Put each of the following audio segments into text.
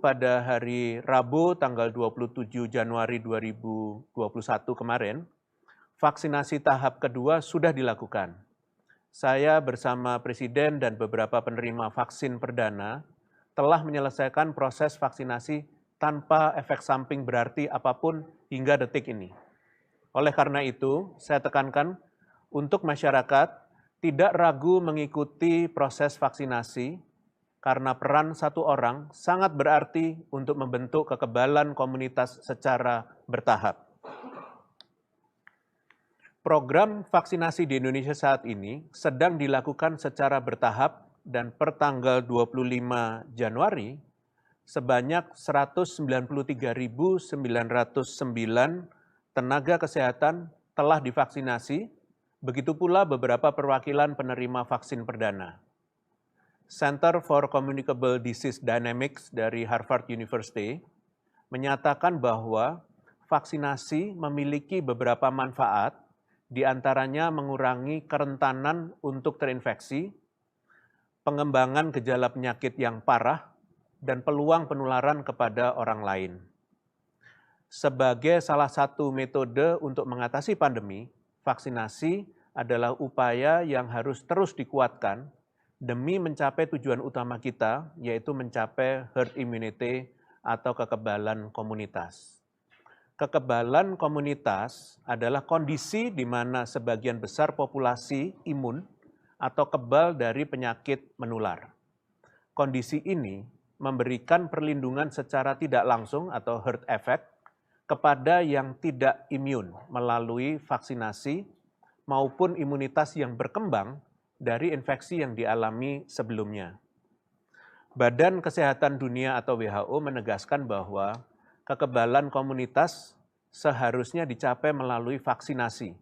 Pada hari Rabu tanggal 27 Januari 2021 kemarin, vaksinasi tahap kedua sudah dilakukan. Saya bersama Presiden dan beberapa penerima vaksin perdana telah menyelesaikan proses vaksinasi tanpa efek samping berarti apapun hingga detik ini. Oleh karena itu, saya tekankan untuk masyarakat tidak ragu mengikuti proses vaksinasi karena peran satu orang sangat berarti untuk membentuk kekebalan komunitas secara bertahap. Program vaksinasi di Indonesia saat ini sedang dilakukan secara bertahap dan per tanggal 25 Januari sebanyak 193.909 tenaga kesehatan telah divaksinasi, begitu pula beberapa perwakilan penerima vaksin perdana. Center for Communicable Disease Dynamics dari Harvard University menyatakan bahwa vaksinasi memiliki beberapa manfaat, di antaranya mengurangi kerentanan untuk terinfeksi, pengembangan gejala penyakit yang parah, dan peluang penularan kepada orang lain. Sebagai salah satu metode untuk mengatasi pandemi, vaksinasi adalah upaya yang harus terus dikuatkan demi mencapai tujuan utama kita, yaitu mencapai herd immunity atau kekebalan komunitas. Kekebalan komunitas adalah kondisi di mana sebagian besar populasi imun atau kebal dari penyakit menular. Kondisi ini memberikan perlindungan secara tidak langsung atau herd effect kepada yang tidak imun melalui vaksinasi maupun imunitas yang berkembang dari infeksi yang dialami sebelumnya. Badan Kesehatan Dunia atau WHO menegaskan bahwa kekebalan komunitas seharusnya dicapai melalui vaksinasi,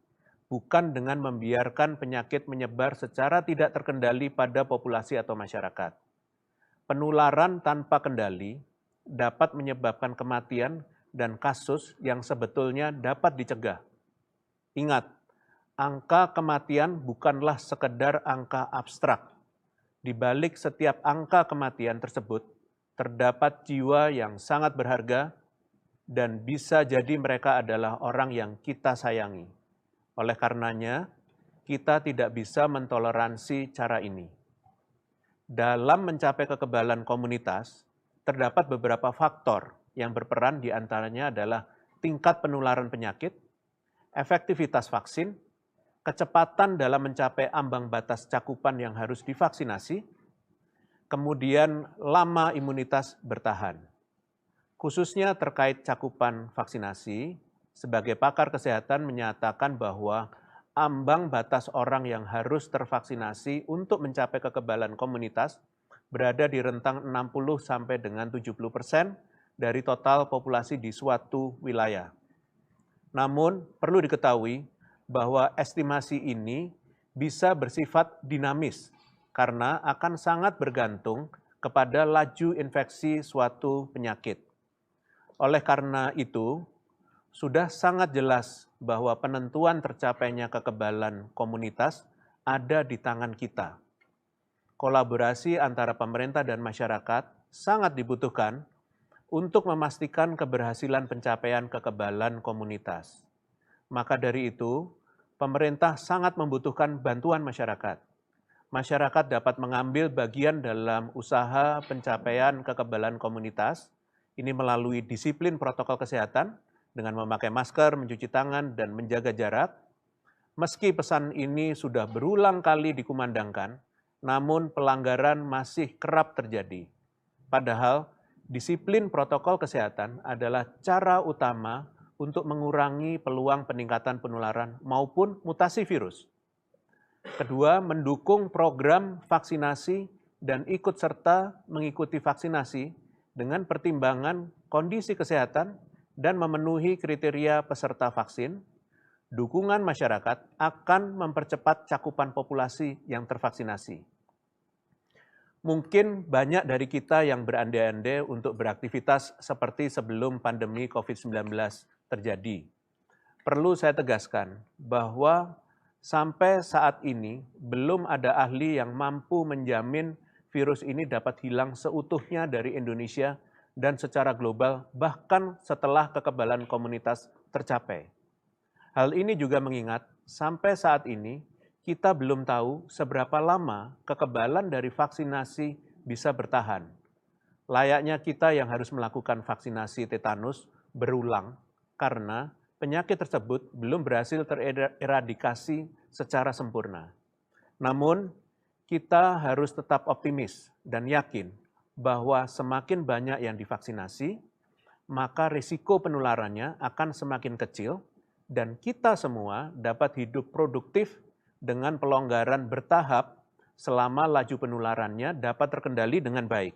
bukan dengan membiarkan penyakit menyebar secara tidak terkendali pada populasi atau masyarakat. Penularan tanpa kendali dapat menyebabkan kematian dan kasus yang sebetulnya dapat dicegah. Ingat, angka kematian bukanlah sekedar angka abstrak. Di balik setiap angka kematian tersebut, terdapat jiwa yang sangat berharga dan bisa jadi mereka adalah orang yang kita sayangi. Oleh karenanya, kita tidak bisa mentoleransi cara ini. Dalam mencapai kekebalan komunitas, terdapat beberapa faktor yang berperan, di antaranya adalah tingkat penularan penyakit, efektivitas vaksin, kecepatan dalam mencapai ambang batas cakupan yang harus divaksinasi, kemudian lama imunitas bertahan. Khususnya terkait cakupan vaksinasi, sebagai pakar kesehatan menyatakan bahwa ambang batas orang yang harus tervaksinasi untuk mencapai kekebalan komunitas berada di rentang 60 sampai dengan 70% dari total populasi di suatu wilayah. Namun, perlu diketahui bahwa estimasi ini bisa bersifat dinamis karena akan sangat bergantung kepada laju infeksi suatu penyakit. Oleh karena itu, sudah sangat jelas bahwa penentuan tercapainya kekebalan komunitas ada di tangan kita. Kolaborasi antara pemerintah dan masyarakat sangat dibutuhkan untuk memastikan keberhasilan pencapaian kekebalan komunitas. Maka dari itu, pemerintah sangat membutuhkan bantuan masyarakat. Masyarakat dapat mengambil bagian dalam usaha pencapaian kekebalan komunitas, ini melalui disiplin protokol kesehatan, dengan memakai masker, mencuci tangan, dan menjaga jarak. Meski pesan ini sudah berulang kali dikumandangkan, namun pelanggaran masih kerap terjadi. Padahal, disiplin protokol kesehatan adalah cara utama untuk mengurangi peluang peningkatan penularan maupun mutasi virus. Kedua, mendukung program vaksinasi dan ikut serta mengikuti vaksinasi dengan pertimbangan kondisi kesehatan dan memenuhi kriteria peserta vaksin. Dukungan masyarakat akan mempercepat cakupan populasi yang tervaksinasi. Mungkin banyak dari kita yang berandai-andai untuk beraktivitas seperti sebelum pandemi COVID-19 terjadi. Perlu saya tegaskan bahwa sampai saat ini belum ada ahli yang mampu menjamin virus ini dapat hilang seutuhnya dari Indonesia dan secara global bahkan setelah kekebalan komunitas tercapai. Hal ini juga mengingat sampai saat ini kita belum tahu seberapa lama kekebalan dari vaksinasi bisa bertahan. Layaknya kita yang harus melakukan vaksinasi tetanus berulang karena penyakit tersebut belum berhasil tereradikasi secara sempurna. Namun, kita harus tetap optimis dan yakin bahwa semakin banyak yang divaksinasi, maka risiko penularannya akan semakin kecil dan kita semua dapat hidup produktif dengan pelonggaran bertahap selama laju penularannya dapat terkendali dengan baik.